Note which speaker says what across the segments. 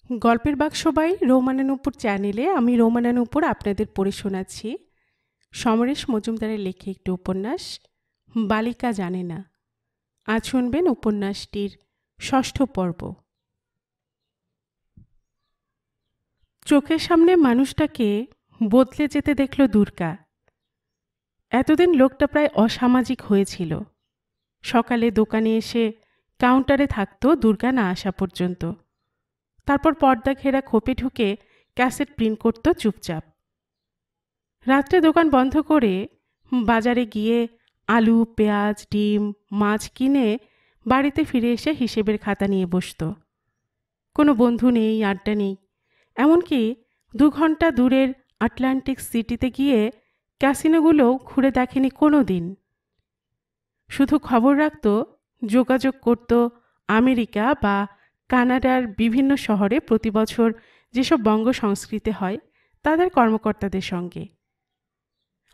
Speaker 1: গল্পের বাক্সবাই রৌমানানুপুর চ্যানেলে আমি রৌমানানুপুর আপনাদের পড়ে শোনাচ্ছি সমরেশ মজুমদারের লেখা একটি উপন্যাস বালিকা জানে না। আজ শুনবেন উপন্যাসটির ৬ষ্ঠ পর্ব। চোখের সামনে মানুষটাকে বদলে যেতে দেখল দুর্গা। এতদিন লোকটা প্রায় অসামাজিক হয়েছিল। সকালে দোকানে এসে কাউন্টারে থাকত দুর্গা না আসা পর্যন্ত। তারপর পর্দা ঘেরা খোপে ঢুকে ক্যাসেট প্রিন্ট করত চুপচাপ। রাত্রে দোকান বন্ধ করে বাজারে গিয়ে আলু, পেঁয়াজ, ডিম, মাছ কিনে বাড়িতে ফিরে এসে হিসেবের খাতা নিয়ে বসত। কোনো বন্ধু নেই, আড্ডা নেই। এমনকি ২ ঘন্টা দূরের আটলান্টিক সিটিতে গিয়ে ক্যাসিনোগুলোও ঘুরে দেখেনি কোনো দিন। শুধু খবর রাখত, যোগাযোগ করত আমেরিকা বা কানাডার বিভিন্ন শহরে প্রতি বছর যেসব বঙ্গ সংস্কৃতি হয় তাদের কর্মকর্তাদের সঙ্গে।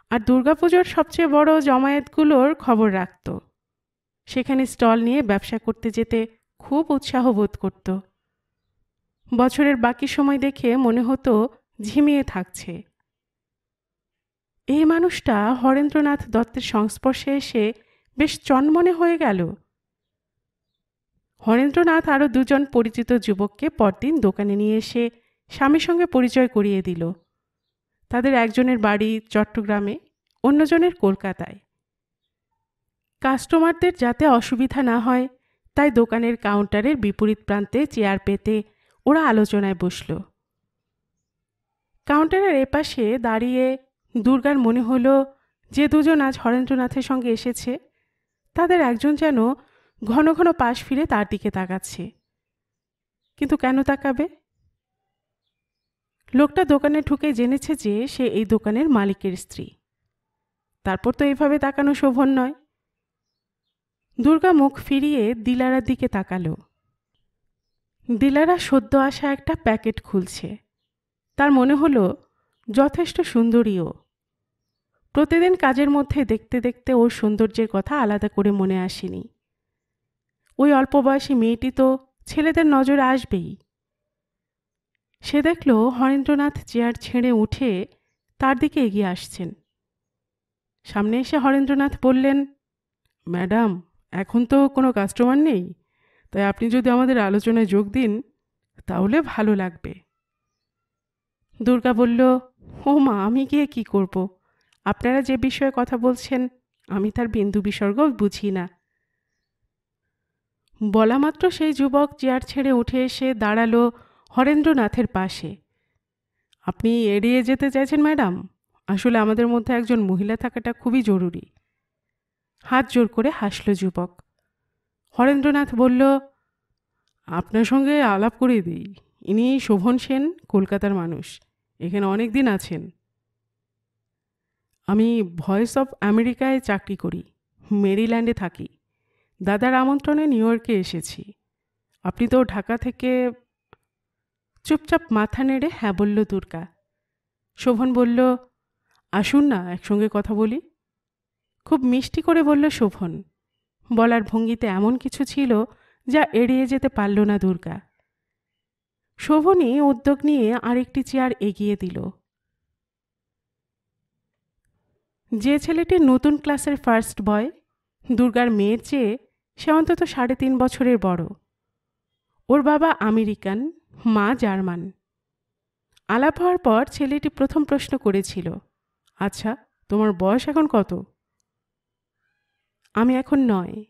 Speaker 1: আর দুর্গাপুজোর সবচেয়ে বড় জমায়েতগুলোর খবর রাখত। সেখানে স্টল নিয়ে ব্যবসা করতে যেতে খুব উৎসাহ বোধ করত। বছরের বাকি সময় দেখে মনে হতো ঝিমিয়ে থাকছে। এই মানুষটা হরেন্দ্রনাথ দত্তের সংস্পর্শে এসে বেশ চনমনে হয়ে গেল। হরেন্দ্রনাথ আরও ২ জন পরিচিত যুবককে পরদিন দোকানে নিয়ে এসে স্বামীর সঙ্গে পরিচয় করিয়ে দিল। তাদের একজনের বাড়ি চট্টগ্রামে, অন্যজনের কলকাতায়। কাস্টমারদের যাতে অসুবিধা না হয় তাই দোকানের কাউন্টারের বিপরীত প্রান্তে চেয়ার পেতে ওরা আলোচনায় বসল। কাউন্টারের এপাশে দাঁড়িয়ে দুর্গার মনে হলো যে ২ জন আজ হরেন্দ্রনাথের সঙ্গে এসেছে তাদের একজন যেন ঘন ঘন পাশ ফিরে তার দিকে তাকাচ্ছে। কিন্তু কেন তাকাবে? লোকটা দোকানে ঢুকে জেনেছে যে সে এই দোকানের মালিকের স্ত্রী। তারপর তো এইভাবে তাকানো শোভন নয়। দুর্গা মুখ ফিরিয়ে দিলারার দিকে তাকালো। দিলারা সদ্য আসা একটা প্যাকেট খুলছে। তার মনে হলো যথেষ্ট সুন্দরীও। প্রতিদিন কাজের মধ্যে দেখতে দেখতে ওর সৌন্দর্যের কথা আলাদা করে মনে আসেনি। ওই অল্প বয়সী মেয়েটি তো ছেলেদের নজরে আসবেই। সে দেখল হরেন্দ্রনাথ চেয়ার ছেড়ে উঠে তার দিকে এগিয়ে আসছেন। সামনে এসে হরেন্দ্রনাথ বললেন, ম্যাডাম, এখন তো কোনো কাস্টমার নেই, তাই আপনি যদি আমাদের আলোচনায় যোগ দিন তাহলে ভালো লাগবে। দুর্গা বলল, ও মা, আমি গিয়ে কি করব? আপনারা যে বিষয়ে কথা বলছেন আমি তার বিন্দু বিসর্গও বুঝি না। বলা মাত্র সেই যুবক চেয়ার ছেড়ে উঠে এসে দাঁড়ালো হরেন্দ্রনাথের পাশে। আপনি এড়িয়ে যেতে চাইছেন ম্যাডাম? আসলে আমাদের মধ্যে একজন মহিলা থাকাটা খুবই জরুরি। হাত জোর করে হাসল যুবক। হরেন্দ্রনাথ বলল, আপনার সঙ্গে আলাপ করে দিই। ইনি শোভন সেন, কলকাতার মানুষ, এখানে অনেক দিন আছেন। আমি ভয়েস অফ আমেরিকায় চাকরি করি, মেরিল্যান্ডে থাকি। দাদার আমন্ত্রণে নিউ ইয়র্কে এসেছি। আপনি তো ঢাকা থেকে। চুপচাপ মাথা নেড়ে হ্যাঁ বলল দুর্গা। শোভন বলল, আসুন না একসঙ্গে কথা বলি। খুব মিষ্টি করে বলল শোভন। বলার ভঙ্গিতে এমন কিছু ছিল যা এড়িয়ে যেতে পারল না দুর্গা। শোভনই উদ্যোগ নিয়ে আরেকটি চেয়ার এগিয়ে দিল। যে ছেলেটি নতুন ক্লাসের ফার্স্ট বয়, দুর্গার মেয়ের চেয়ে সে অন্তত ৩.৫ বছরের বড়। ওর বাবা আমেরিকান, মা জার্মান। আলাপ হওয়ার পর ছেলেটি প্রথম প্রশ্ন করেছিল, আচ্ছা, তোমার বয়স এখন কত? আমি এখন ৯।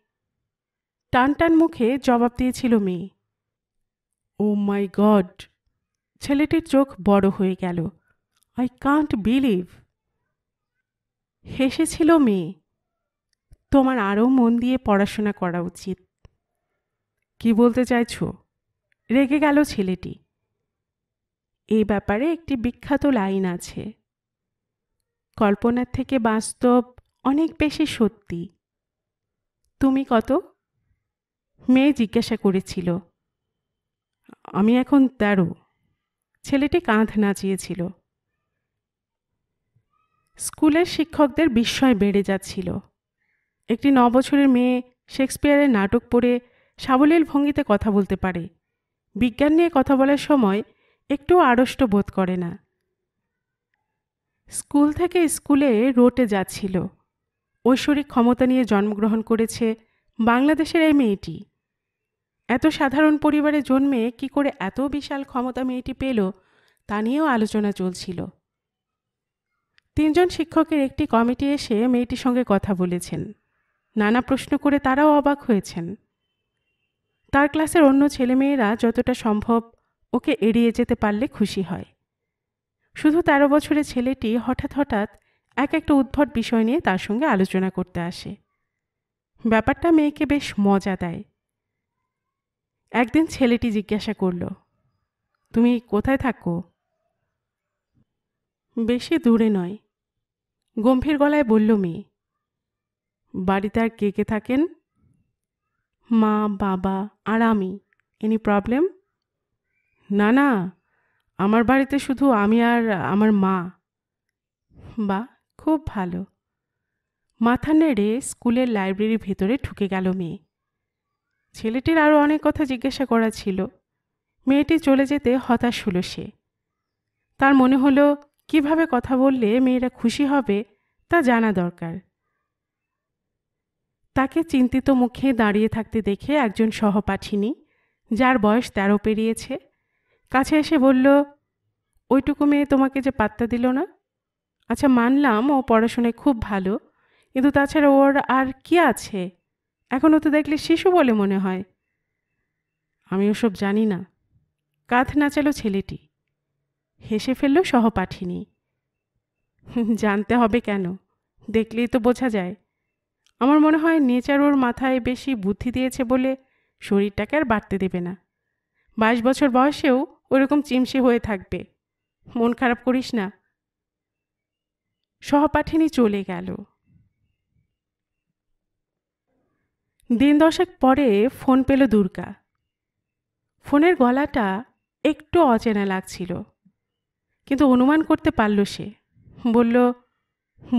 Speaker 1: টান টান মুখে জবাব দিয়েছিল মেয়ে। ও মাই গড! ছেলেটির চোখ বড় হয়ে গেল। I can't believe. হেসেছিল মেয়ে। তোমার আরও মন দিয়ে পড়াশোনা করা উচিত। কি বলতে চাইছো? রেগে গেল ছেলেটি। এই ব্যাপারে একটি বিখ্যাত লাইন আছে, কল্পনার থেকে বাস্তব অনেক বেশি সত্যি। তুমি কত? মেয়ে জিজ্ঞাসা করেছিল। আমি এখন ১৩। ছেলেটি কাঁধ নাচিয়েছিল। স্কুলের শিক্ষকদের বিস্ময় বেড়ে যাচ্ছিল। একটি ৯ বছরের মেয়ে শেক্সপিয়ারের নাটক পড়ে সাবলীল ভঙ্গিতে কথা বলতে পারে, বিজ্ঞান নিয়ে কথা বলার সময় একটু আড়ষ্ট বোধ করে না। স্কুল থেকে স্কুলে রোটে যাচ্ছিল। ঐশ্বরিক ক্ষমতা নিয়ে জন্মগ্রহণ করেছে বাংলাদেশের এই মেয়েটি। এত সাধারণ পরিবারে জন্মে কি করে এত বিশাল ক্ষমতা মেয়েটি পেল তা নিয়েও আলোচনা চলছিল। 3 জন শিক্ষকের একটি কমিটি এসে মেয়েটির সঙ্গে কথা বলেছেন। নানা প্রশ্ন করে তারাও অবাক হয়েছেন। তার ক্লাসের অন্য ছেলেমেয়েরা যতটা সম্ভব ওকে এড়িয়ে যেতে পারলে খুশি হয়। শুধু 13 বছরের ছেলেটি হঠাৎ হঠাৎ একটা উদ্ভট বিষয় নিয়ে তার সঙ্গে আলোচনা করতে আসে। ব্যাপারটা মেয়েকে বেশ মজা দেয়। একদিন ছেলেটি জিজ্ঞাসা করল, তুমি কোথায় থাকো? বেশি দূরে নয়, গম্ভীর গলায় বলল মেয়ে। বাড়িতে আর কে কে থাকেন? মা, বাবা আর আমি। Any problem? না না, আমার বাড়িতে শুধু আমি আর আমার মা। বাহ, খুব ভালো। মাথা নেড়ে স্কুলের লাইব্রেরির ভেতরে ঢুকে গেল মেয়ে। ছেলেটির আরও অনেক কথা জিজ্ঞাসা করা ছিল। মেয়েটি চলে যেতে হতাশ হলো সে। তার মনে হলো কিভাবে কথা বললে মেয়েরা খুশি হবে তা জানা দরকার। তাকে চিন্তিত মুখে দাঁড়িয়ে থাকতে দেখে একজন সহপাঠিনী, যার বয়স 13 পেরিয়েছে, কাছে এসে বলল, ওইটুকু মেয়ে তোমাকে যে পাত্তা দিল না। আচ্ছা, মানলাম ও পড়াশোনায় খুব ভালো, কিন্তু তাছাড়া ওর আর কি আছে? এখনও তো দেখলে শিশু বলে মনে হয়। আমি ওসব জানি না। কাঁধ নাচালো ছেলেটি। হেসে ফেলল সহপাঠিনী। জানতে হবে কেন? দেখলেই তো বোঝা যায়। আমার মনে হয় নেচার ওর মাথায় বেশি বুদ্ধি দিয়েছে বলে শরীরটাকে আর বাড়তে দেবে না। 22 বছর বয়সেও ওরকম চিমসে হয়ে থাকবে। মন খারাপ করিস না। সহপাঠিনী চলে গেল। দিন 10 পরে ফোন পেল দুর্গা। ফোনের গলাটা একটু অচেনা লাগছিল, কিন্তু অনুমান করতে পারল সে। বলল,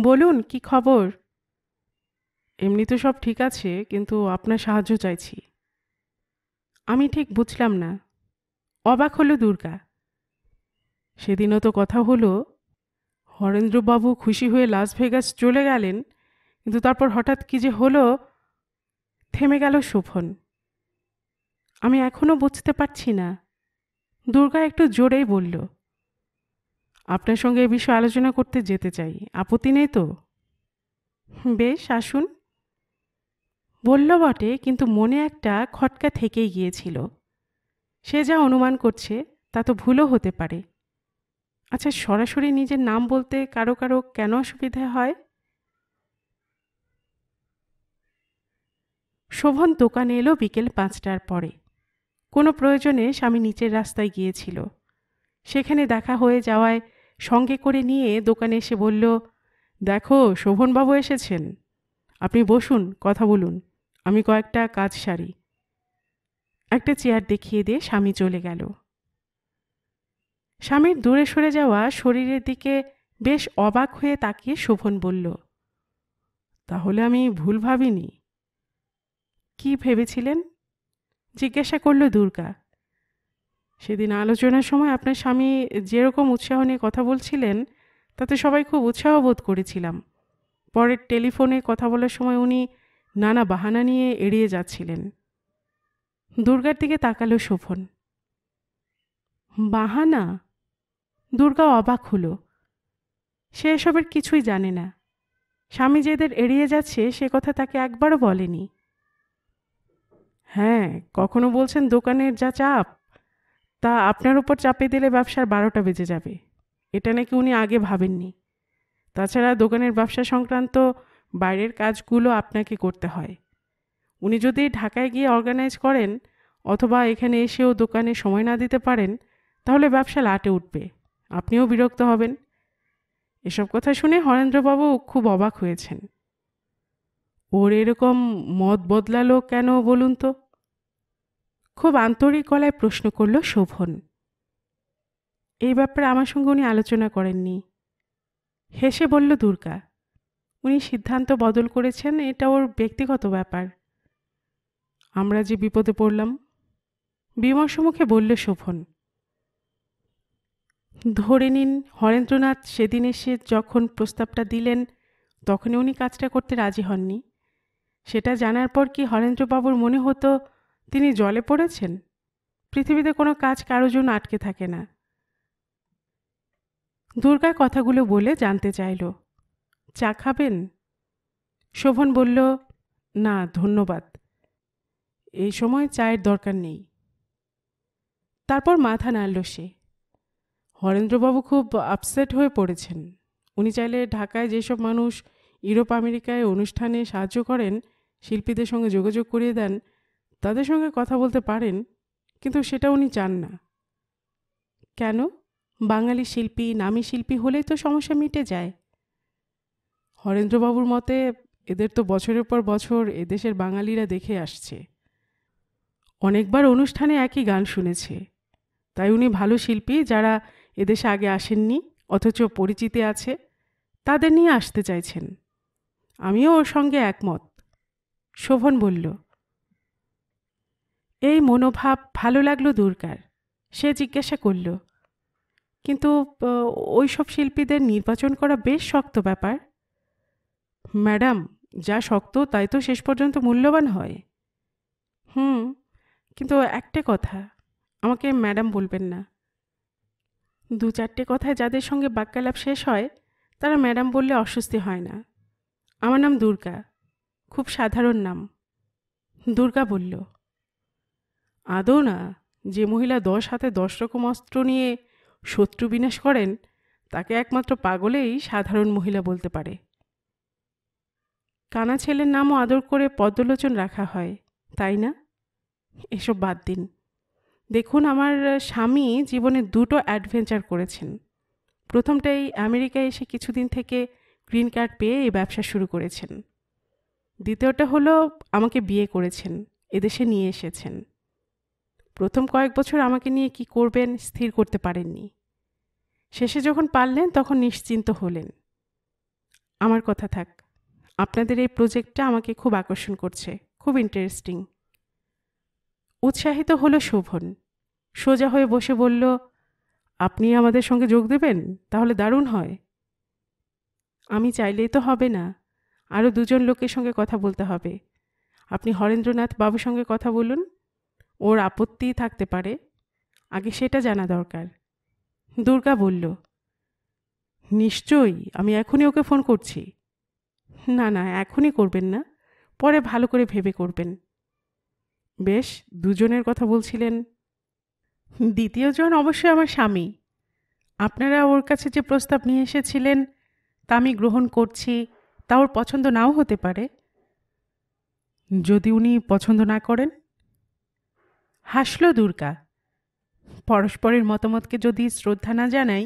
Speaker 1: বলুন কি খবর? এমনি তো সব ঠিক আছে, কিন্তু আপনার সাহায্য চাইছি। আমি ঠিক বুঝলাম না। অবাক হলো দুর্গা। সেদিনও তো কথা হলো, হরেন্দ্রবাবু খুশি হয়ে লাস ভেগাস চলে গেলেন, কিন্তু তারপর হঠাৎ কি যে হলো। থেমে গেল শোভন। আমি এখনো বুঝতে পারছি না। দুর্গা একটু জোরেই বলল, আপনার সঙ্গে এ বিষয়ে আলোচনা করতে যেতে চাই, আপত্তি নেই তো? বেশ, আসুন। বলল বটে, কিন্তু মনে একটা খটকা থেকেই গিয়েছিল। সে যা অনুমান করছে তা তো ভুলও হতে পারে। আচ্ছা, সরাসরি নিজের নাম বলতে কারো কারো কেন অসুবিধা হয়? শোভন দোকানে এলো বিকেল 5টার পরে। কোনো প্রয়োজনে স্বামী নিচের রাস্তায় গিয়েছিল। সেখানে দেখা হয়ে যাওয়ায় সঙ্গে করে নিয়ে দোকানে এসে বলল, দেখো শোভনবাবু এসেছেন, আপনি বসুন, কথা বলুন, আমি কয়েকটা কাজ সারি। একটা চেয়ার দেখিয়ে দিয়ে স্বামী চলে গেল। স্বামীর দূরে সরে যাওয়া শরীরের দিকে বেশ অবাক হয়ে তাকিয়ে শোভন বলল, তাহলে আমি ভুল ভাবিনি? কি ভেবেছিলেন? জিজ্ঞাসা করল দুর্গা। সেদিন আলোচনার সময় আপনার স্বামী যেরকম উৎসাহ নিয়ে কথা বলছিলেন, তাতে সবাই খুব উৎসাহ বোধ করেছিলাম। পরের টেলিফোনে কথা বলার সময় উনি নানা বাহানা নিয়ে এড়িয়ে যাচ্ছিলেন। দুর্গার দিকে তাকালো শোভন। বাহানা? দুর্গা অবাক হলো। সে এসবের কিছুই জানে না। স্বামী যেদের এড়িয়ে যাচ্ছে সে কথা তাকে একবারও বলেনি। হ্যাঁ, কখনো বলছেন দোকানের যা চাপ, তা আপনার উপর চাপিয়ে দিলে ব্যবসার 12টা বেজে যাবে, এটা নাকি উনি আগে ভাবেননি। তাছাড়া দোকানের ব্যবসা সংক্রান্ত বাইরের কাজগুলো আপনাকে করতে হয়। উনি যদি ঢাকায় গিয়ে অর্গানাইজ করেন অথবা এখানে এসেও দোকানে সময় না দিতে পারেন, তাহলে ব্যবসা লাটে উঠবে, আপনিও বিরক্ত হবেন। এসব কথা শুনে হরেন্দ্রবাবু খুব অবাক হয়েছেন। ওর এরকম মত বদলালো কেন বলুন তো? খুব আন্তরিক গলায় প্রশ্ন করল শোভন। এই ব্যাপারে আমার সঙ্গে উনি আলোচনা করেননি। হেসে বলল দুর্গা, উনি সিদ্ধান্ত বদল করেছেন, এটা ওর ব্যক্তিগত ব্যাপার। আমরা যে বিপদে পড়লাম, বিমর্ষ মুখে বলল শোভন। ধরে নিন হরেন্দ্রনাথ সেদিন এসে যখন প্রস্তাবটা দিলেন তখনই উনি কাজটা করতে রাজি হননি। সেটা জানার পর কি হরেন্দ্রবাবুর মনে হতো তিনি জলে পড়েছেন? পৃথিবীতে কোনো কাজ কারো জন্য আটকে থাকে না। দুর্গা কথাগুলো বলে জানতে চাইল, চা খাবেন? শোভন বলল, না ধন্যবাদ, এই সময় চায়ের দরকার নেই। তারপর মাথা নাড়ল সে। হরেন্দ্রবাবু খুব আপসেট হয়ে পড়েছেন। উনি চাইলে ঢাকায় যেসব মানুষ ইউরোপ আমেরিকায় অনুষ্ঠানে সাহায্য করেন, শিল্পীদের সঙ্গে যোগাযোগ করিয়ে দেন, তাদের সঙ্গে কথা বলতে পারেন, কিন্তু সেটা উনি চান না। কেন? বাঙালি শিল্পী, নামী শিল্পী হলেই তো সমস্যা মিটে যায়। হরেন্দ্রবাবুর মতে এদের তো বছরের পর বছর এদেশের বাঙালিরা দেখে আসছে, অনেকবার অনুষ্ঠানে একই গান শুনেছে। তাই উনি ভালো শিল্পী যারা এদেশে আগে আসেননি অথচ পরিচিতি আছে তাদের নিয়ে আসতে চাইছেন। আমিও ওর সঙ্গে একমত। শোভন বলল। এই মনোভাব ভালো লাগলো দুর্গার। সে জিজ্ঞাসা করল, কিন্তু ওই সব শিল্পীদের নির্বাচন করা বেশ শক্ত ব্যাপার। ম্যাডাম, যা শক্ত তাই তো শেষ পর্যন্ত মূল্যবান হয়। কিন্তু একটা কথা, আমাকে ম্যাডাম বলবেন না। দু চারটে কথায় যাদের সঙ্গে বাক্যালাপ শেষ হয় তারা ম্যাডাম বললে অস্বস্তি হয় না। আমার নাম দুর্গা, খুব সাধারণ নাম। দুর্গা বলল, আদৌ না, যে মহিলা 10 হাতে 10 রকম অস্ত্র নিয়ে শত্রু বিনাশ করেন তাকে একমাত্র পাগলেই সাধারণ মহিলা বলতে পারে। কানা ছেলের নামও আদর করে পদ্মলোচন রাখা হয়, তাই না? এসব বাদ দিন। দেখুন, আমার স্বামী জীবনে 2টো অ্যাডভেঞ্চার করেছেন। প্রথমটাই আমেরিকায় এসে কিছুদিন থেকে গ্রিন কার্ড পেয়ে এই ব্যবসা শুরু করেছেন। দ্বিতীয়টা হলো আমাকে বিয়ে করেছেন, এদেশে নিয়ে এসেছেন। প্রথম কয়েক বছর আমাকে নিয়ে কি করবেন স্থির করতে পারেননি। শেষে যখন পারলেন তখন নিশ্চিন্ত হলেন। আমার কথা থাক, আপনাদের এই প্রজেক্টটা আমাকে খুব আকর্ষণ করছে, খুব ইন্টারেস্টিং। উৎসাহিত হলো শোভন। সোজা হয়ে বসে বলল, আপনি আমাদের সঙ্গে যোগ দেবেন? তাহলে দারুণ হয়। আমি চাইলেই তো হবে না, আরও 2জন লোকের সঙ্গে কথা বলতে হবে। আপনি হরেন্দ্রনাথ বাবুর সঙ্গে কথা বলুন, ওর আপত্তি থাকতে পারে, আগে সেটা জানা দরকার। দুর্গা বলল, নিশ্চয়ই, আমি এখনই ওকে ফোন করছি। না না, এখনই করবেন না, পরে ভালো করে ভেবে করবেন। বেশ, 2জনের কথা বলছিলেন। দ্বিতীয়জন অবশ্যই আমার স্বামী। আপনারা ওর কাছে যে প্রস্তাব নিয়ে এসেছিলেন তা আমি গ্রহণ করছি, তা ওর পছন্দ নাও হতে পারে। যদি উনি পছন্দ না করেন? হাসল দুর্গা। পরস্পরের মতামতকে যদি শ্রদ্ধা না জানাই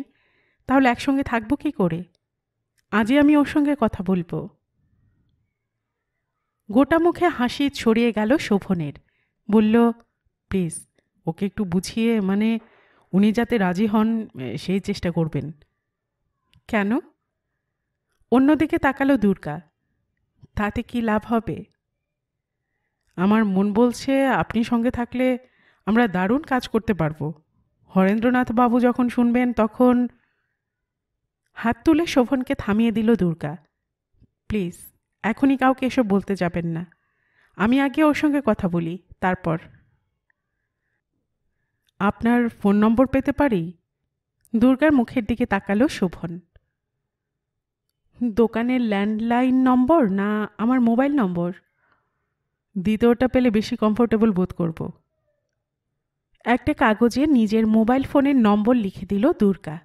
Speaker 1: তাহলে একসঙ্গে থাকবো কি করে? আজই আমি ওর সঙ্গে কথা বলবো। গোটা মুখে হাসি ছড়িয়ে গেল শোভনের। বলল, প্লিজ ওকে একটু বুঝিয়ে, মানে উনি যাতে রাজি হন সেই চেষ্টা করবেন। কেন? অন্যদিকে তাকালো দুর্গা। তাতে কি লাভ হবে? আমার মন বলছে আপনি সঙ্গে থাকলে আমরা দারুণ কাজ করতে পারবো। হরেন্দ্রনাথ বাবু যখন শুনবেন তখন। হাত তুলে শোভনকে থামিয়ে দিল দুর্গা। প্লিজ এখনই কাউকে এসব বলতে যাবেন না, আমি আগে ওর সঙ্গে কথা বলি, তারপর। আপনার ফোন নম্বর পেতে পারি? দুর্গার মুখের দিকে তাকালো শোভন। দোকানের ল্যান্ডলাইন নম্বর না আমার মোবাইল নম্বর? দ্বিতীয়টা পেলে বেশি কমফোর্টেবল বোধ করব। একটা কাগজে নিজের মোবাইল ফোনের নম্বর লিখে দিল দুর্গা।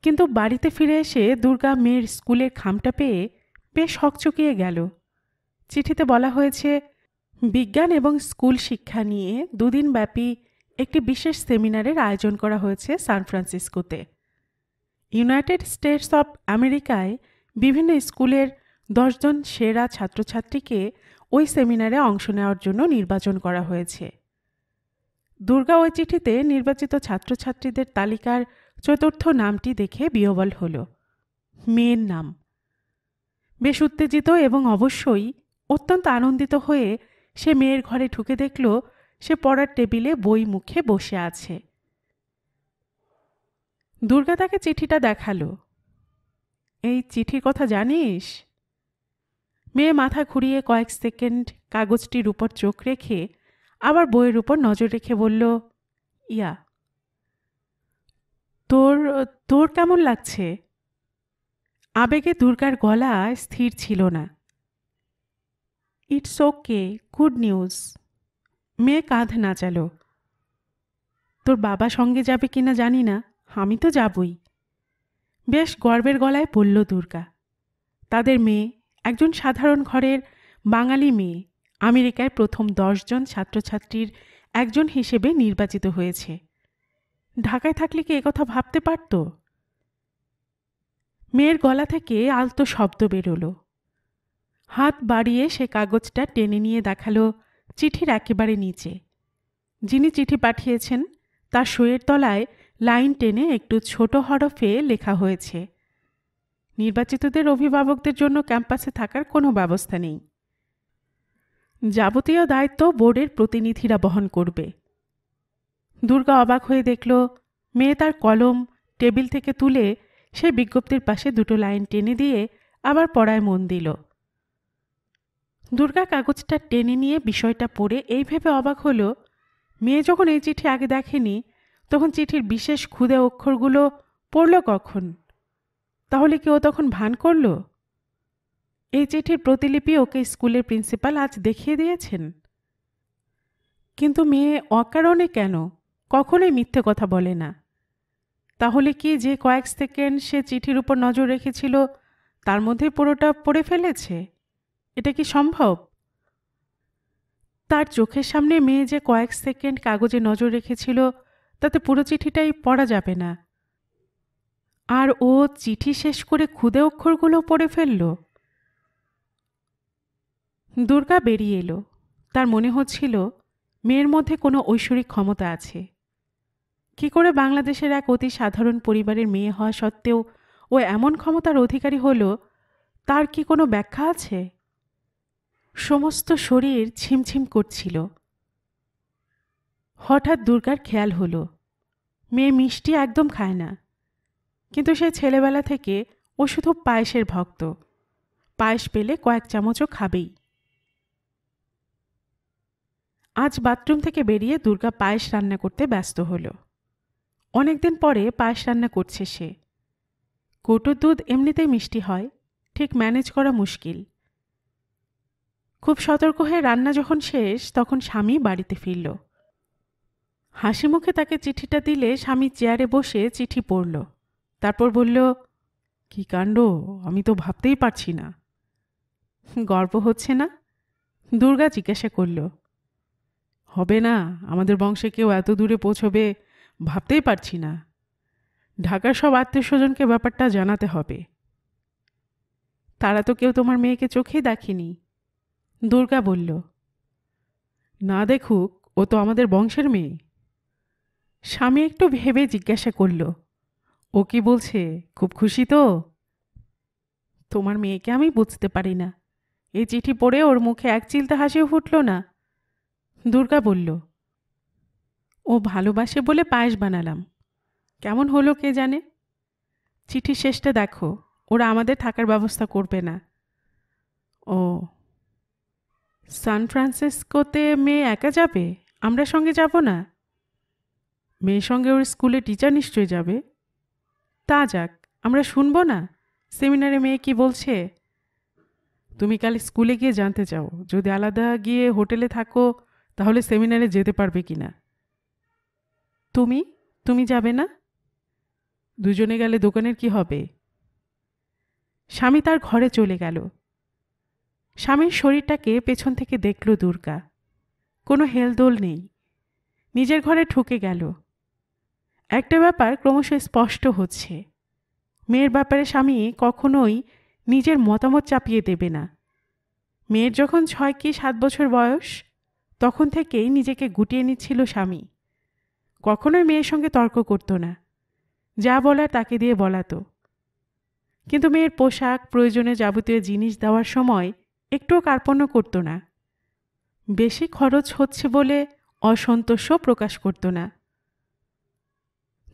Speaker 1: কিন্তু বাড়িতে ফিরে এসে দুর্গা মেয়ের স্কুলের খামটা পেয়ে বেশ হকচকিয়ে গেল। চিঠিতে বলা হয়েছে বিজ্ঞান এবং স্কুল শিক্ষা নিয়ে 2 দিনব্যাপী একটি বিশেষ সেমিনারের আয়োজন করা হয়েছে সান ফ্রান্সিসকোতে। ইউনাইটেড স্টেটস অব আমেরিকায় বিভিন্ন স্কুলের 10 জন সেরা ছাত্রছাত্রীকে ওই সেমিনারে অংশ নেওয়ার জন্য নির্বাচন করা হয়েছে। দুর্গা ওই চিঠিতে নির্বাচিত ছাত্রছাত্রীদের তালিকার 4র্থ নামটি দেখে বিহ্বল হল। মেয়ের নাম। বেশ উত্তেজিত এবং অবশ্যই অত্যন্ত আনন্দিত হয়ে সে মেয়ের ঘরে ঢুকে দেখল সে পড়ার টেবিলে বই মুখে বসে আছে। দুর্গা তাকে চিঠিটা দেখালো। এই চিঠির কথা জানিস? মেয়ে মাথা ঘুরিয়ে কয়েক সেকেন্ড কাগজটির উপর চোখ রেখে আবার বইয়ের উপর নজর রেখে বলল, ইয়া। তোর তোর কেমন লাগছে? আবেগে দুর্গার গলা স্থির ছিল না। It's okay, good news. মেয়ে কাঁধ নাচালো। তোর বাবা সঙ্গে যাবে কিনা জানি না, আমি তো যাবই। বেশ গর্বের গলায় বলল দুর্গা। তাদের মেয়ে, একজন সাধারণ ঘরের বাঙালি মেয়ে, আমেরিকায় প্রথম 10 জন ছাত্রছাত্রীর একজন হিসেবে নির্বাচিত হয়েছে। ঢাকায় থাকলে কি একথা ভাবতে পারত? মেয়ের গলা থেকে আলতো শব্দ বেরোলো। হাত বাড়িয়ে সে কাগজটা টেনে নিয়ে দেখালো চিঠির একেবারে নিচে। যিনি চিঠি পাঠিয়েছেন তার সইয়ের তলায় লাইন টেনে একটু ছোট হরফে লেখা হয়েছে, নির্বাচিতদের অভিভাবকদের জন্য ক্যাম্পাসে থাকার কোনো ব্যবস্থা নেই। যাবতীয় দায়িত্ব বোর্ডের প্রতিনিধিরা বহন করবে। দুর্গা অবাক হয়ে দেখল মেয়ে তার কলম টেবিল থেকে তুলে সেই বিজ্ঞপ্তির পাশে দুটো লাইন টেনে দিয়ে আবার পড়ায় মন দিল। দুর্গা কাগজটা টেনে নিয়ে বিষয়টা পড়ে এই ভেবে অবাক হলো, মেয়ে যখন এই চিঠি আগে দেখেনি তখন চিঠির বিশেষ ক্ষুদে অক্ষরগুলো পড়ল কখন? তাহলে কি ও তখন ভান করল? এই চিঠির প্রতিলিপি ওকে স্কুলের প্রিন্সিপাল আজ দেখিয়ে দিয়েছেন। কিন্তু মেয়ে অকারণে কেন? কখনোই মিথ্যে কথা বলে না। তাহলে কি যে কয়েক সেকেন্ড সে চিঠির উপর নজর রেখেছিল তার মধ্যে পুরোটা পড়ে ফেলেছে? এটা কি সম্ভব? তার চোখের সামনে মেয়ে যে কয়েক সেকেন্ড কাগজে নজর রেখেছিল তাতে পুরো চিঠিটাই পড়া যাবে না। আর ও চিঠি শেষ করে ক্ষুদে অক্ষরগুলো পড়ে ফেলল। দুর্গা বেরিয়ে এলো। তার মনে হচ্ছিল মেয়ের মধ্যে কোনো ঐশ্বরিক ক্ষমতা আছে। কি করে বাংলাদেশের এক অতি সাধারণ পরিবারের মেয়ে হওয়া সত্ত্বেও ও এমন ক্ষমতার অধিকারী হলো, তার কি কোনো ব্যাখ্যা আছে? সমস্ত শরীর ছিমছিম করছিল। হঠাৎ দুর্গার খেয়াল হলো মেয়ে মিষ্টি একদম খায় না, কিন্তু সে ছেলেবেলা থেকে ও শুধু পায়েসের ভক্ত। পায়েস পেলে কয়েক চামচও খাবেই। আজ বাথরুম থেকে বেরিয়ে দুর্গা পায়েস রান্না করতে ব্যস্ত হলো। অনেকদিন পরে পায়েস রান্না করছে সে। কৌটোর দুধ এমনিতেই মিষ্টি হয়, ঠিক ম্যানেজ করা মুশকিল। খুব সতর্ক হয়ে রান্না যখন শেষ তখন স্বামী বাড়িতে ফিরল। হাসি মুখে তাকে চিঠিটা দিলে স্বামী চেয়ারে বসে চিঠি পড়ল। তারপর বলল, কি কাণ্ড, আমি তো ভাবতেই পারছি না। গর্ব হচ্ছে না? দুর্গা জিজ্ঞাসা করল। হবে না, আমাদের বংশে কেউ এত দূরে পৌঁছবে ভাবতেই পারছি না। ঢাকার সব আত্মীয় স্বজনকে ব্যাপারটা জানাতে হবে। তারা তো কেউ তোমার মেয়েকে চোখেই দেখেনি। দুর্গা বলল, না দেখুক, ও তো আমাদের বংশের মেয়ে। স্বামী একটু ভেবে জিজ্ঞাসা করল, ও কি বলছে, খুব খুশি তো? তোমার মেয়েকে আমি বুঝতে পারি না। এই চিঠি পড়ে ওর মুখে এক চিলতে হাসিও ফুটল না। দুর্গা বলল, ও ভালোবাসে বলে পায়েস বানালাম। কেমন হলো কে জানে। চিঠির শেষটা দেখো, ওরা আমাদের থাকার ব্যবস্থা করবে না। ও, সান ফ্রান্সিসকোতে মেয়ে একা যাবে? আমরা সঙ্গে যাব না? মেয়ের সঙ্গে ওর স্কুলে টিচার নিশ্চয়ই যাবে। তা যাক, আমরা শুনবো না সেমিনারে মেয়ে কি বলছে? তুমি কাল স্কুলে গিয়ে জানতে চাও, যদি আলাদা গিয়ে হোটেলে থাকো তাহলে সেমিনারে যেতে পারবে কিনা। তুমি তুমি যাবে না? দুজনে গেলে দোকানের কি হবে? স্বামী তার ঘরে চলে গেল। স্বামীর শরীরটাকে পেছন থেকে দেখল দুর্গা। কোনো হেলদোল নেই। নিজের ঘরে ঢুকে গেল। একটা ব্যাপার ক্রমশ স্পষ্ট হচ্ছে, মেয়ের ব্যাপারে স্বামী কখনোই নিজের মতামত চাপিয়ে দেবে না। মেয়ের যখন 6 কি 7 বছর বয়স তখন থেকেই নিজেকে গুটিয়ে নিচ্ছিল স্বামী। কখনোই মেয়ের সঙ্গে তর্ক করত না, যা বলার তাকে দিয়ে বলাতো। কিন্তু মেয়ের পোশাক প্রয়োজনে যাবতীয় জিনিস দেওয়ার সময় একটুও কার্পণ্য করত না। বেশি খরচ হচ্ছে বলে অসন্তোষও প্রকাশ করত না।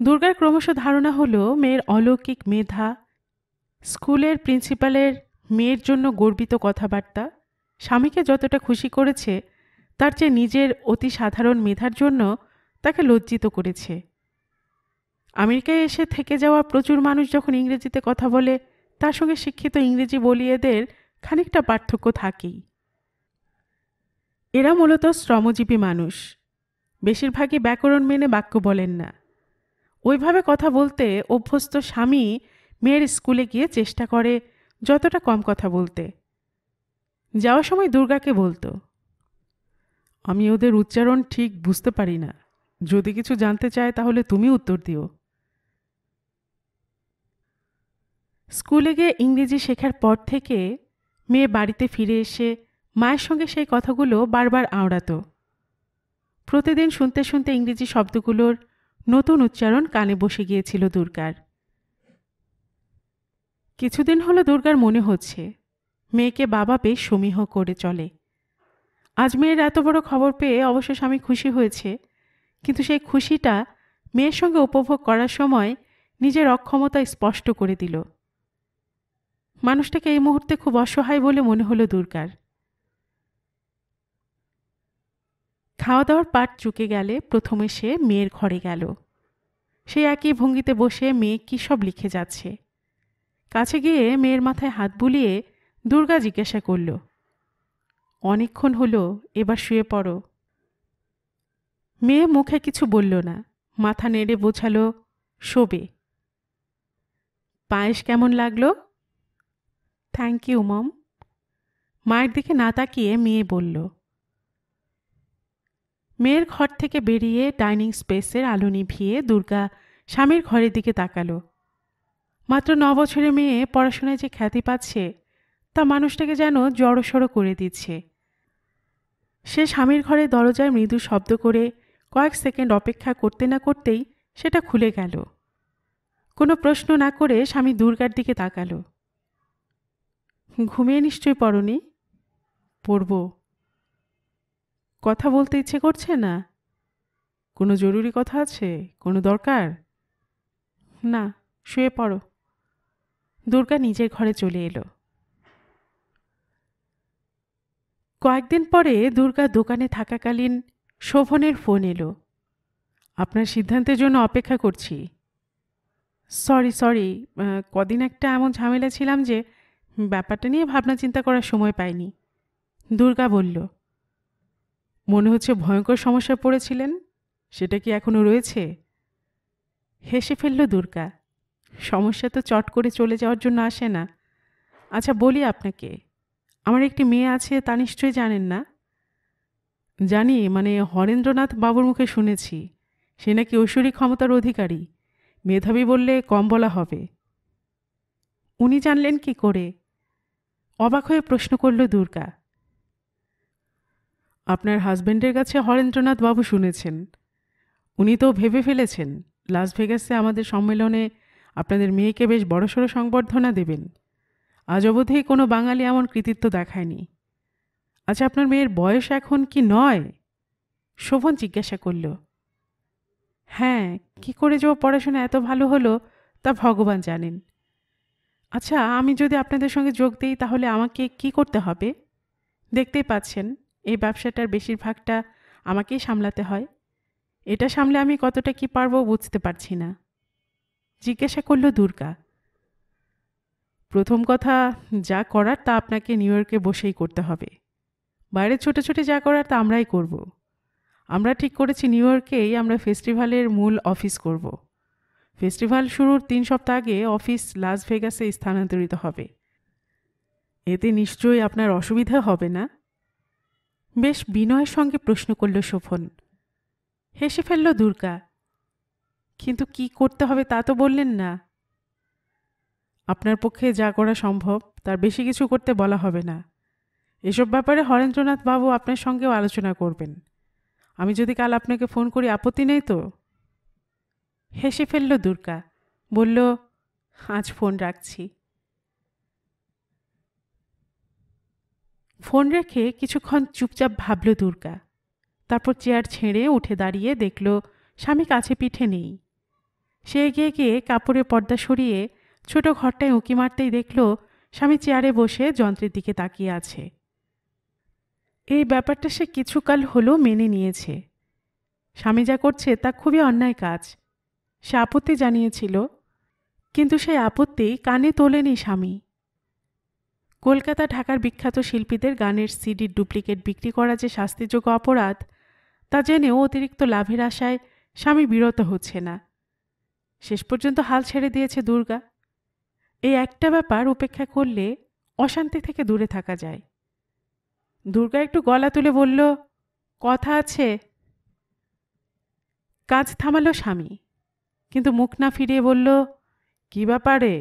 Speaker 1: দুর্গার ক্রমশ ধারণা হলো মেয়ের অলৌকিক মেধা, স্কুলের প্রিন্সিপালের মেয়ের জন্য গর্বিত কথাবার্তা স্বামীকে যতটা খুশি করেছে তার চেয়ে নিজের অতি সাধারণ মেধার জন্য তাকে লজ্জিত করেছে। আমেরিকায় এসে থেকে যাওয়া প্রচুর মানুষ যখন ইংরেজিতে কথা বলে তার সঙ্গে শিক্ষিত ইংরেজি বলিয়েদের খানিকটা পার্থক্য থাকেই। এরা মূলত শ্রমজীবী মানুষ, বেশিরভাগই ব্যাকরণ মেনে বাক্য বলেন না। ওইভাবে কথা বলতে অভ্যস্ত স্বামী মেয়ের স্কুলে গিয়ে চেষ্টা করে যতটা কম কথা বলতে। যাওয়ার সময় দুর্গাকে বলতো, আমি ওদের উচ্চারণ ঠিক বুঝতে পারি না, যদি কিছু জানতে চায় তাহলে তুমি উত্তর দিও। স্কুলে গিয়ে ইংরেজি শেখার পর থেকে মেয়ে বাড়িতে ফিরে এসে মায়ের সঙ্গে সেই কথাগুলো বারবার আওড়াত। প্রতিদিন শুনতে শুনতে ইংরেজি শব্দগুলোর নতুন উচ্চারণ কানে বসে গিয়েছিল দুর্গার। কিছুদিন হলো দুর্গার মনে হচ্ছে মেয়েকে বাবা বেশ সমীহ করে চলে। আজ মেয়ের এত বড় খবর পেয়ে অবশ্য স্বামী খুশি হয়েছে, কিন্তু সেই খুশিটা মেয়ের সঙ্গে উপভোগ করার সময় নিজের অক্ষমতা স্পষ্ট করে দিল। মানুষটাকে এই মুহূর্তে খুব অসহায় বলে মনে হলো দুর্গার। খাওয়া দাওয়ার পাট চুকে গেলে প্রথমে সে মেয়ের ঘরে গেল। সে একই ভঙ্গিতে বসে মেয়ে কী সব লিখে যাচ্ছে। কাছে গিয়ে মেয়ের মাথায় হাত বুলিয়ে দুর্গা জিজ্ঞাসা করল, অনেকক্ষণ হলো, এবার শুয়ে পড়ো। মেয়ে মুখে কিছু বলল না, মাথা নেড়ে বোঝালো শোবে। পায়েস কেমন লাগলো? Thank you mom. মায়ের দিকে না তাকিয়ে মেয়ে বলল। মেয়ের ঘর থেকে বেরিয়ে ডাইনিং স্পেসের আলো নিভিয়ে দুর্গা স্বামীর ঘরের দিকে তাকালো। মাত্র 9 বছরের মেয়ে পড়াশোনায় যে খ্যাতি পাচ্ছে তা মানুষটাকে যেন জড়সড় করে দিচ্ছে। সে স্বামীর ঘরে দরজায় মৃদু শব্দ করে কয়েক সেকেন্ড অপেক্ষা করতে না করতেই সেটা খুলে গেল। কোনো প্রশ্ন না করে স্বামী দুর্গার দিকে তাকালো। ঘুমিয়ে নিশ্চয়ই পড়নি? পড়ব। কথা বলতে ইচ্ছে করছে না? কোনো জরুরি কথা আছে? কোনো দরকার? না, শুয়ে পড়ো। দুর্গা নিজের ঘরে চলে এলো। কয়েকদিন পরে দুর্গা দোকানে থাকাকালীন শোভনের ফোন এলো। আপনার সিদ্ধান্তের জন্য অপেক্ষা করছি। সরি, কদিন একটা এমন ঝামেলা ছিলাম যে ব্যাপারটা নিয়ে ভাবনা চিন্তা করার সময় পাইনি। দুর্গা বলল, মনে হচ্ছে ভয়ঙ্কর সমস্যায় পড়েছিলেন, সেটা কি এখনো রয়েছে? হেসে ফেলল দুর্গা। সমস্যা তো চট করে চলে যাওয়ার জন্য আসে না। আচ্ছা বলি আপনাকে, আমার একটি মেয়ে আছে, তা নিশ্চয়ই জানেন না? জানি, মানে হরেন্দ্রনাথ বাবুর মুখে শুনেছি সে নাকি ঐশ্বরিক ক্ষমতার অধিকারী। মেধাবী বললে কম বলা হবে। উনি জানলেন কি করে? অবাক হয়ে প্রশ্ন করল দুর্গা। আপনার হাজবেন্ডের কাছে হরেন্দ্রনাথ বাবু শুনেছেন। উনি তো ভেবে ফেলেছেন লাস ভেগাসে আমাদের সম্মেলনে আপনাদের মেয়েকে বেশ বড়সড় সংবর্ধনা দেবেন। আজ অবধি কোনো বাঙালি এমন কৃতিত্ব দেখায়নি। আচ্ছা, আপনার মেয়ের বয়স এখন কি 9? শোভন জিজ্ঞাসা করল। হ্যাঁ, কি করে যে ও পড়াশোনা এত ভালো হলো তা ভগবান জানেন। আচ্ছা, আমি যদি আপনাদের সঙ্গে যোগ দিই তাহলে আমাকে কি করতে হবে? দেখতেই পাচ্ছেন এই ব্যবসাটার বেশিরভাগটা আমাকেই সামলাতে হয়। এটা সামলে আমি কতটা কি পারবো বুঝতে পারছি না। জিজ্ঞাসা করল দুর্গা। প্রথম কথা, যা করার তা আপনাকে নিউ ইয়র্কে বসেই করতে হবে। বাইরে ছোটাছুটি যা করার তা আমরাই করব। আমরা ঠিক করেছি নিউ ইয়র্কেই আমরা ফেস্টিভ্যালের মূল অফিস করব। ফেস্টিভ্যাল শুরুর 3 সপ্তাহ আগে অফিস লাস ভেগাসে স্থানান্তরিত হবে। এতে নিশ্চয়ই আপনার অসুবিধা হবে না? বেশ বিনয়ের সঙ্গে প্রশ্ন করল শোভন। হেসে ফেলল দুর্গা। কিন্তু কি করতে হবে তা তো বললেন না। আপনার পক্ষে যা করা সম্ভব তার বেশি কিছু করতে বলা হবে না। এসব ব্যাপারে হরেন্দ্রনাথ বাবু আপনার সঙ্গেও আলোচনা করবেন। আমি যদি কাল আপনাকে ফোন করি আপত্তি নেই তো? হেসে ফেলল দুর্গা। বলল, আজ ফোন রাখছি। ফোন রেখে কিছুক্ষণ চুপচাপ ভাবল দুর্গা। তারপর চেয়ার ছেড়ে উঠে দাঁড়িয়ে দেখল স্বামী কাছে পিঠে নেই। সে এগিয়ে গিয়ে কাপড়ের পর্দা সরিয়ে ছোট ঘরটায় উঁকি মারতেই দেখল স্বামী চেয়ারে বসে যন্ত্রের দিকে তাকিয়ে আছে। এই ব্যাপারটা সে কিছুকাল হলো মেনে নিয়েছে। স্বামী যা করছে তা খুবই অন্যায় কাজ। সে আপত্তি জানিয়েছিল, কিন্তু সেই আপত্তি কানে তোলেনি স্বামী। কলকাতা ঢাকার বিখ্যাত শিল্পীদের গানের সিডির ডুপ্লিকেট বিক্রি করা যে শাস্তিযোগ্য অপরাধ, তা জেনেও অতিরিক্ত লাভের আশায় স্বামী বিরত হচ্ছে না। শেষ পর্যন্ত হাল ছেড়ে দিয়েছে দুর্গা। এই একটা ব্যাপার উপেক্ষা করলে অশান্তি থেকে দূরে থাকা যায়। দুর্গা একটু গলা তুলে বলল, কথা আছে। কাজ থামালো স্বামী, কিন্তু মুখ না ফিরিয়ে বলল, কি ব্যাপারে?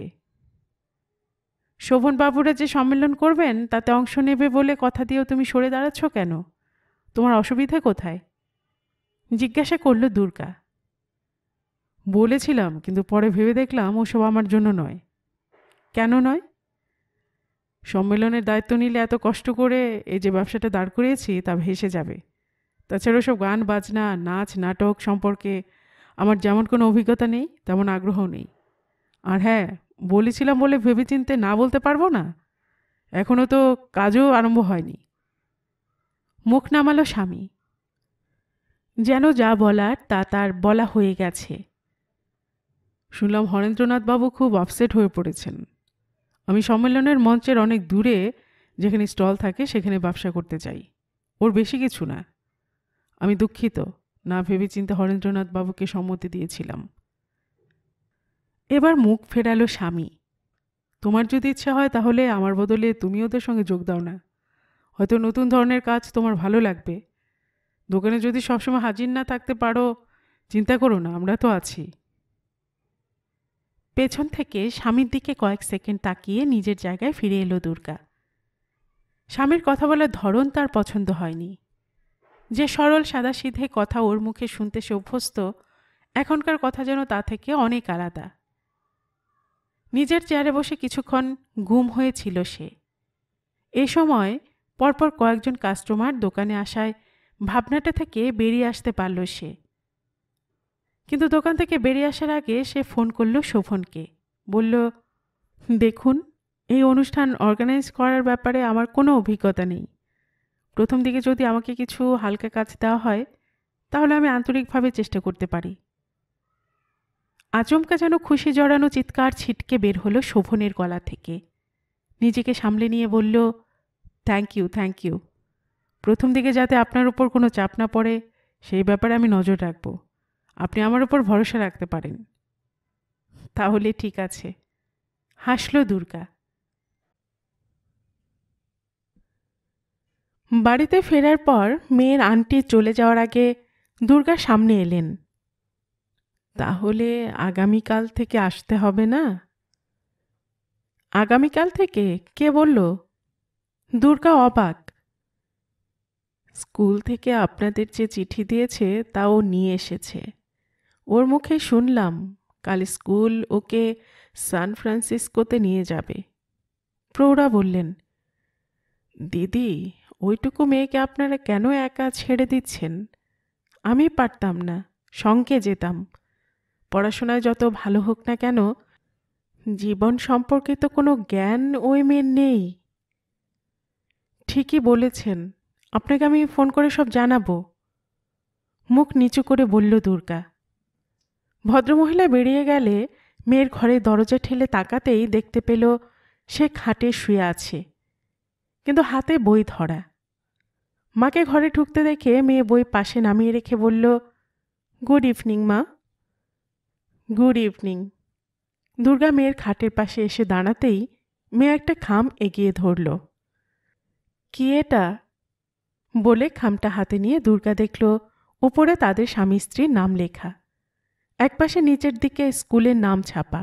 Speaker 1: শোভনবাবুরা যে সম্মেলন করবেন তাতে অংশ নেবে বলে কথা দিয়েও তুমি সরে দাঁড়াচ্ছ কেন? তোমার অসুবিধা কোথায়? জিজ্ঞাসা করল দুর্গা। বলেছিলাম, কিন্তু পরে ভেবে দেখলাম ওসব আমার জন্য নয়। কেন নয়? সম্মেলনের দায়িত্ব নিলে এত কষ্ট করে এই যে ব্যবসাটা দাঁড় করিয়েছি তা ভেসে যাবে। তাছাড়া সব গান বাজনা নাচ নাটক সম্পর্কে আমার যেমন কোনো অভিজ্ঞতা নেই তেমন আগ্রহ নেই। আর হ্যাঁ, বলেছিলাম বলে ভেবেচিন্তে না বলতে পারবো না? এখনও তো কাজও আরম্ভ হয়নি। মুখ নামালো স্বামী, যেন যা বলার তা তার বলা হয়ে গেছে। শুনলাম হরেন্দ্রনাথ বাবু খুব আপসেট হয়ে পড়েছেন। আমি সম্মেলনের মঞ্চের অনেক দূরে যেখানে স্টল থাকে সেখানে ব্যবসা করতে চাই। ওর বেশি কিছু না। আমি দুঃখিত, না ভেবেচিন্তে হরেন্দ্রনাথ বাবুকে সম্মতি দিয়েছিলাম। এবার মুখ ফেরালো স্বামী। তোমার যদি ইচ্ছা হয় তাহলে আমার বদলে তুমি ওদের সঙ্গে যোগ দাও না। হয়তো নতুন ধরনের কাজ তোমার ভালো লাগবে। দোকানে যদি সবসময় হাজির না থাকতে পারো, চিন্তা করো না, আমরা তো আছি। পেছন থেকে স্বামীর দিকে কয়েক সেকেন্ড তাকিয়ে নিজের জায়গায় ফিরে এলো দুর্গা। স্বামীর কথা বলার ধরন তার পছন্দ হয়নি। যে সরল সাদাসিধে কথা ওর মুখে শুনতে সে অভ্যস্ত, এখনকার কথা যেন তা থেকে অনেক আলাদা। নিজের চেয়ারে বসে কিছুক্ষণ গুম হয়েছিল সে। এ সময় পরপর কয়েকজন কাস্টমার দোকানে আসায় ভাবনাটা থেকে বেরিয়ে আসতে পারল সে। কিন্তু দোকান থেকে বেরিয়ে আসার আগে সে ফোন করল শোভনকে। বলল, দেখুন, এই অনুষ্ঠান অর্গানাইজ করার ব্যাপারে আমার কোনো অভিজ্ঞতা নেই। প্রথম দিকে যদি আমাকে কিছু হালকা কাজ দেওয়া হয় তাহলে আমি আন্তরিকভাবে চেষ্টা করতে পারি। আচমকা যেন খুশি জড়ানো চিৎকার ছিটকে বের হলো শোভনের গলা থেকে। নিজেকে সামলে নিয়ে বলল, থ্যাংক ইউ, থ্যাংক ইউ। প্রথম দিকে যাতে আপনার উপর কোনো চাপ না পড়ে সেই ব্যাপারে আমি নজর রাখব। আপনি আমার উপর ভরসা রাখতে পারেন। তাহলে ঠিক আছে, হাসল দুর্গা। বাড়িতে ফেরার পর মেয়ের আন্টি চলে যাওয়ার আগে দুর্গার সামনে এলেন। তাহলে আগামীকাল থেকে আসতে হবে না? আগামীকাল থেকে? কে বলল? দুর্গা অবাক। স্কুল থেকে আপনাদের যে চিঠি দিয়েছে তা ও নিয়ে এসেছে। ওর মুখে শুনলাম কাল স্কুল ওকে সান ফ্রান্সিসকোতে নিয়ে যাবে। প্রৌঢ়া বললেন, দিদি, ওইটুকু মেয়েকে আপনারা কেন একা ছেড়ে দিচ্ছেন? আমি পারতাম না, সঙ্গে যেতাম। পড়াশোনায় যত ভালো হোক না কেন, জীবন সম্পর্কে তো কোনো জ্ঞান ওই মেয়ের নেই। ঠিকই বলেছেন, আপনাকে আমি ফোন করে সব জানাবো। মুখ নিচু করে বলল দুর্গা। ভদ্রমহিলা বেরিয়ে গেলে মেয়ের ঘরে দরজা ঠেলে তাকাতেই দেখতে পেল সে খাটে শুয়ে আছে, কিন্তু হাতে বই ধরা। মাকে ঘরে ঢুকতে দেখে মেয়ে বই পাশে নামিয়ে রেখে বলল, গুড ইভিনিং মা। Good evening. দুর্গা মেয়ের খাটের পাশে এসে দাঁড়াতেই মেয়ে একটা খাম এগিয়ে ধরল। কি এটা? বলে খামটা হাতে নিয়ে দুর্গা দেখল উপরে তাদের স্বামী স্ত্রীর নাম লেখা, একপাশে নিচের দিকে স্কুলের নাম ছাপা।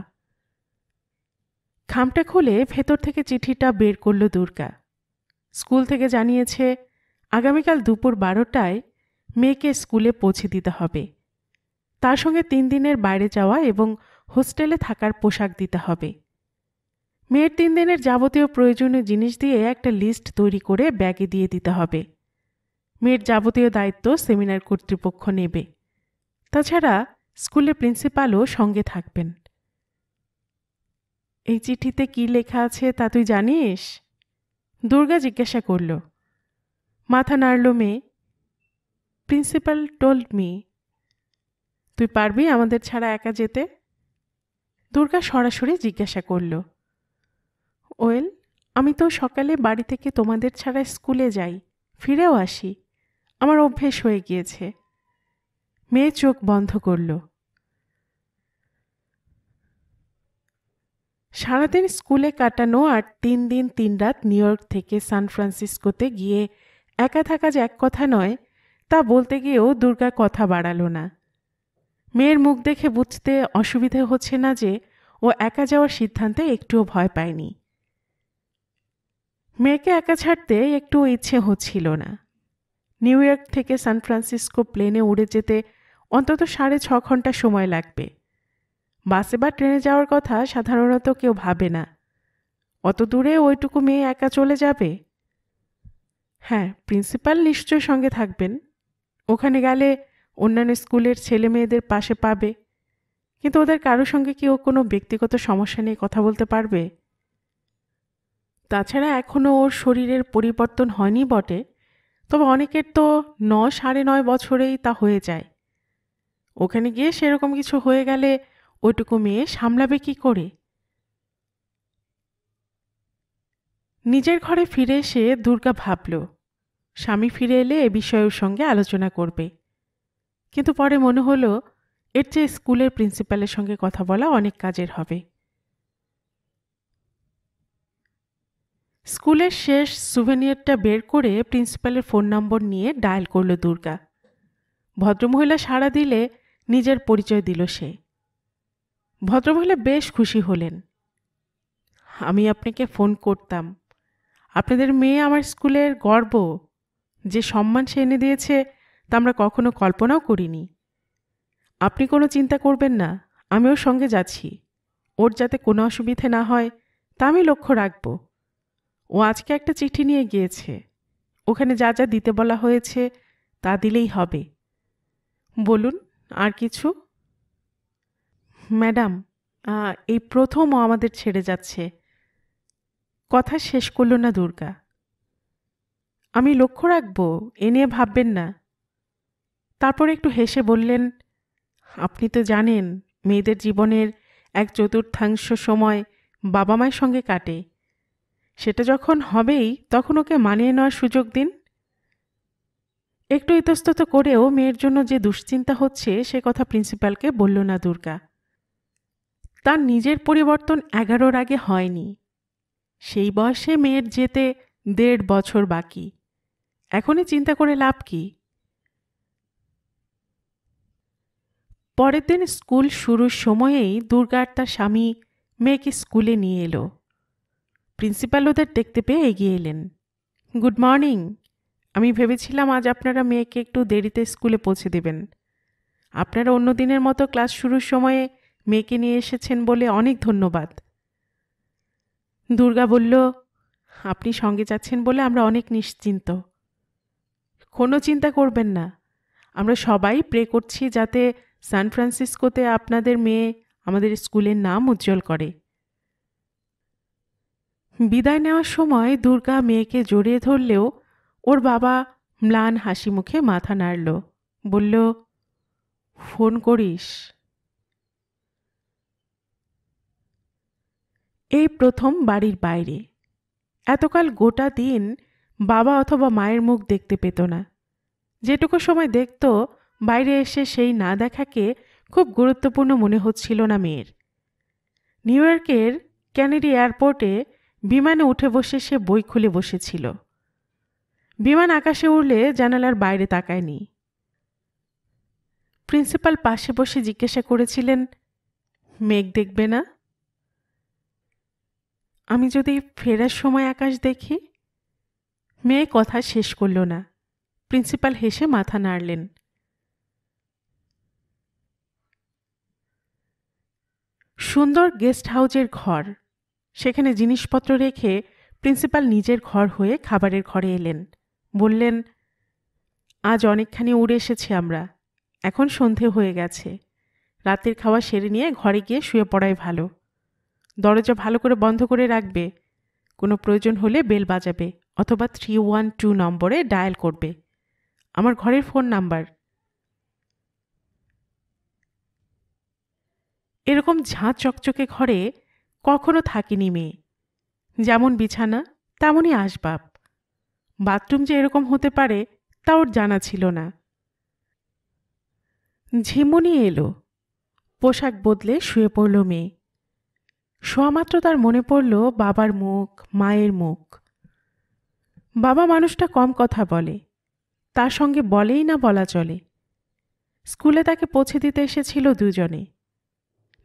Speaker 1: খামটা খুলে ভেতর থেকে চিঠিটা বের করল দুর্গা। স্কুল থেকে জানিয়েছে আগামীকাল দুপুর 12টায় মেয়েকে স্কুলে পৌঁছে দিতে হবে। তার সঙ্গে 3 দিনের বাইরে যাওয়া এবং হোস্টেলে থাকার পোশাক দিতে হবে। মেয়ের 3 দিনের যাবতীয় প্রয়োজনীয় জিনিস দিয়ে একটা লিস্ট তৈরি করে ব্যাগে দিয়ে দিতে হবে। মেয়ের যাবতীয় দায়িত্ব সেমিনার কর্তৃপক্ষ নেবে। তাছাড়া স্কুলের প্রিন্সিপালও সঙ্গে থাকবেন। এই চিঠিতে কি লেখা আছে তা তুই জানিস? দুর্গা জিজ্ঞাসা করল। মাথা নাড়ল মেয়ে। Principal told me. তুই পারবি আমাদের ছাড়া একা যেতে? দুর্গা সরাসরি জিজ্ঞাসা করল। ওয়েল, আমি তো সকালে বাড়ি থেকে তোমাদের ছাড়া স্কুলে যাই, ফিরেও আসি। আমার অভ্যেস হয়ে গিয়েছে। মেয়ে চোখ বন্ধ করল। সারাদিন স্কুলে কাটানো আর 3 দিন 3 রাত নিউ ইয়র্ক থেকে সান ফ্রান্সিসকোতে গিয়ে একা থাকা যে এক কথা নয়, তা বলতে গিয়েও দুর্গা কথা বাড়ালো না। মেয়ের মুখ দেখে বুঝতে অসুবিধে হচ্ছে না যে ও একা যাওয়ার সিদ্ধান্তে একটুও ভয় পায়নি। মেয়েকে একা ছাড়তে একটু ইচ্ছে হচ্ছিল না। নিউ ইয়র্ক থেকে সান ফ্রান্সিসকো প্লেনে উড়ে যেতে অন্তত 6.5 ঘন্টা সময় লাগবে। বাসে বা ট্রেনে যাওয়ার কথা সাধারণত কেউ ভাবে না। অত দূরে ওইটুকু মেয়ে একা চলে যাবে? হ্যাঁ, প্রিন্সিপাল নিশ্চয় সঙ্গে থাকবেন। ওখানে গেলে অন্যান্য স্কুলের ছেলে মেয়েদের পাশে পাবে, কিন্তু ওদের কারো সঙ্গে কি ও কোনো ব্যক্তিগত সমস্যা নিয়ে কথা বলতে পারবে? তাছাড়া এখনও ওর শরীরের পরিবর্তন হয়নি বটে, তবে অনেকের তো 9-9.5 বছরেই তা হয়ে যায়। ওখানে গিয়ে সেরকম কিছু হয়ে গেলে ওইটুকু মেয়ে সামলাবে কি করে? নিজের ঘরে ফিরে এসে দুর্গা ভাবল, স্বামী ফিরে এলে এ বিষয়ে ওর সঙ্গে আলোচনা করবে। কিন্তু পরে মনে হলো এর চেয়ে স্কুলের প্রিন্সিপালের সঙ্গে কথা বলা অনেক কাজের হবে। স্কুলের শেষ সুভেনিয়ারটা বের করে প্রিন্সিপালের ফোন নম্বর নিয়ে ডায়াল করল দুর্গা। ভদ্রমহিলা সাড়া দিলে নিজের পরিচয় দিল সে। ভদ্রমহিলা বেশ খুশি হলেন। আমি আপনাকে ফোন করতাম। আপনাদের মেয়ে আমার স্কুলের গর্ব। যে সম্মান সে এনে দিয়েছে তা আমরা কখনো কল্পনাও করিনি। আপনি কোনো চিন্তা করবেন না, আমি ওর সঙ্গে যাচ্ছি। ওর যাতে কোনো অসুবিধে না হয় তা আমি লক্ষ্য রাখব। ও আজকে একটা চিঠি নিয়ে গিয়েছে। ওখানে যা যা দিতে বলা হয়েছে তা দিলেই হবে। বলুন, আর কিছু? ম্যাডাম, এই প্রথম ও আমাদের ছেড়ে যাচ্ছে। কথা শেষ করল না দুর্গা। আমি লক্ষ্য রাখব, এ নিয়ে ভাববেন না। তারপর একটু হেসে বললেন, আপনি তো জানেন মেয়েদের জীবনের 1/4 সময় বাবা মায়ের সঙ্গে কাটে। সেটা যখন হবেই তখন ওকে মানিয়ে নেওয়ার সুযোগ দিন। একটু ইতস্তত করেও মেয়ের জন্য যে দুশ্চিন্তা হচ্ছে সে কথা প্রিন্সিপালকে বলল না দুর্গা। তার নিজের পরিবর্তন 11-র আগে হয়নি। সেই বয়সে মেয়ের যেতে 1.5 বছর বাকি। এখনই চিন্তা করে লাভ কি? পরের দিন স্কুল শুরুর সময়েই দুর্গা আর তার স্বামী মেয়েকে স্কুলে নিয়ে এলো। প্রিন্সিপাল ওদের দেখতে পেয়ে এগিয়ে এলেন। Good morning. আমি ভেবেছিলাম আজ আপনারা মেয়েকে একটু দেরিতে স্কুলে পৌঁছে দেবেন। আপনারা অন্য দিনের মতো ক্লাস শুরুর সময়ে মেয়েকে নিয়ে এসেছেন বলে অনেক ধন্যবাদ। দুর্গা বলল, আপনি সঙ্গে যাচ্ছেন বলে আমরা অনেক নিশ্চিন্ত। কোনো চিন্তা করবেন না। আমরা সবাই প্রে করছি যাতে সান ফ্রান্সিসকোতে আপনাদের মেয়ে আমাদের স্কুলের নাম উজ্জ্বল করে। বিদায় নেওয়ার সময় দুর্গা মেয়েকে জড়িয়ে ধরলেও ওর বাবা ম্লান হাসি মুখে মাথা নাড়ল, বলল, ফোন করিস। এই প্রথম বাড়ির বাইরে। এতকাল গোটা দিন বাবা অথবা মায়ের মুখ দেখতে পেত না। যেটুকু সময় দেখত বাইরে এসে সেই না দেখাকে খুব গুরুত্বপূর্ণ মনে হচ্ছিল না মেয়ের। নিউ ইয়র্কের কেনেডি এয়ারপোর্টে বিমানে উঠে বসে সে বই খুলে বসেছিল। বিমান আকাশে উড়লে জানালার বাইরে তাকায়নি। প্রিন্সিপাল পাশে বসে জিজ্ঞাসা করেছিলেন, মেঘ দেখবে না? আমি যদি ফেরার সময় আকাশ দেখি? মেয়ে কথা শেষ করল না। প্রিন্সিপাল হেসে মাথা নাড়লেন। সুন্দর গেস্ট হাউজের ঘর, সেখানে জিনিসপত্র রেখে প্রিন্সিপাল নিজের ঘর হয়ে খাবারের ঘরে এলেন। বললেন, আজ অনেকখানি উড়ে এসেছি আমরা, এখন সন্ধে হয়ে গেছে, রাতের খাওয়া সেরে নিয়ে ঘরে গিয়ে শুয়ে পড়াই ভালো। দরজা ভালো করে বন্ধ করে রাখবে, কোনো প্রয়োজন হলে বেল বাজাবে অথবা 312 নম্বরে ডায়াল করবে, আমার ঘরের ফোন নাম্বার। এরকম ঝাঁ চকচকে ঘরে কখনো থাকিনি মেয়ে। যেমন বিছানা তেমনই আসবাব, বাথরুম যে এরকম হতে পারে তা ওর জানা ছিল না। ঝিমুনি এলো, পোশাক বদলে শুয়ে পড়ল মেয়ে। শোয়ামাত্র তার মনে পড়ল বাবার মুখ, মায়ের মুখ। বাবা মানুষটা কম কথা বলে, তার সঙ্গে বলেই না বলা চলে। স্কুলে তাকে পৌঁছে দিতে এসেছিল দুজনে।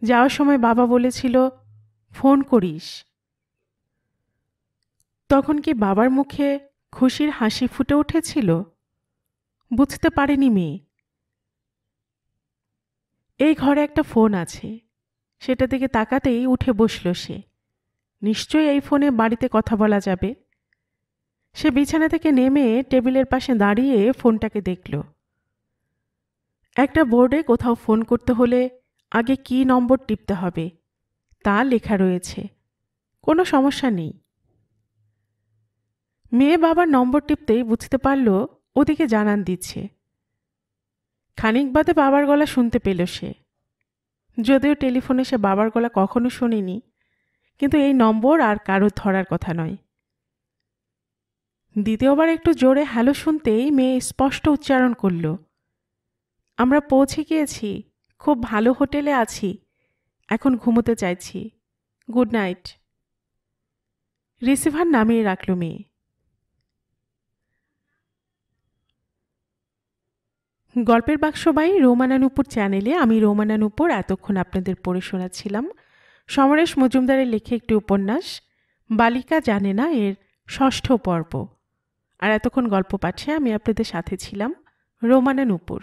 Speaker 1: যাওয়ার সময় বাবা বলেছিল, ফোন করিস। তখন কি বাবার মুখে খুশির হাসি ফুটে উঠেছিল? বুঝতে পারেনি মেয়ে। এই ঘরে একটা ফোন আছে, সেটা দিকে তাকাতেই উঠে বসল সে। নিশ্চয়ই এই ফোনে বাড়িতে কথা বলা যাবে। সে বিছানা থেকে নেমে টেবিলের পাশে দাঁড়িয়ে ফোনটাকে দেখল। একটা বোর্ডে কোথাও ফোন করতে হলে আগে কি নম্বর টিপতে হবে তা লেখা রয়েছে, কোনো সমস্যা নেই। মেয়ে বাবার নম্বর টিপতেই বুঝতে পারল ওদিকে জানান দিচ্ছে। খানিক বাদে বাবার গলা শুনতে পেল সে। যদিও টেলিফোনে সে বাবার গলা কখনো শোনেনি, কিন্তু এই নম্বর আর কারোর ধরার কথা নয়। দ্বিতীয়বার একটু জোরে হ্যালো শুনতেই মেয়ে স্পষ্ট উচ্চারণ করল, আমরা পৌঁছে গিয়েছি, খুব ভালো হোটেলে আছি, এখন ঘুমোতে চাইছি, গুড নাইট। রিসিভার নামিয়ে রাখল মেয়ে। গল্পের বাক্সবাই রোমানা নুপুর চ্যানেলে আমি রোমানা নুপুর এতক্ষণ আপনাদের পড়ে শোনাচ্ছিলাম সমরেশ মজুমদারের লেখা একটি উপন্যাস বালিকা জানে না এর 6ষ্ঠ পর্ব। আর এতক্ষণ গল্প পাঠে আমি আপনাদের সাথে ছিলাম রোমানা নুপুর।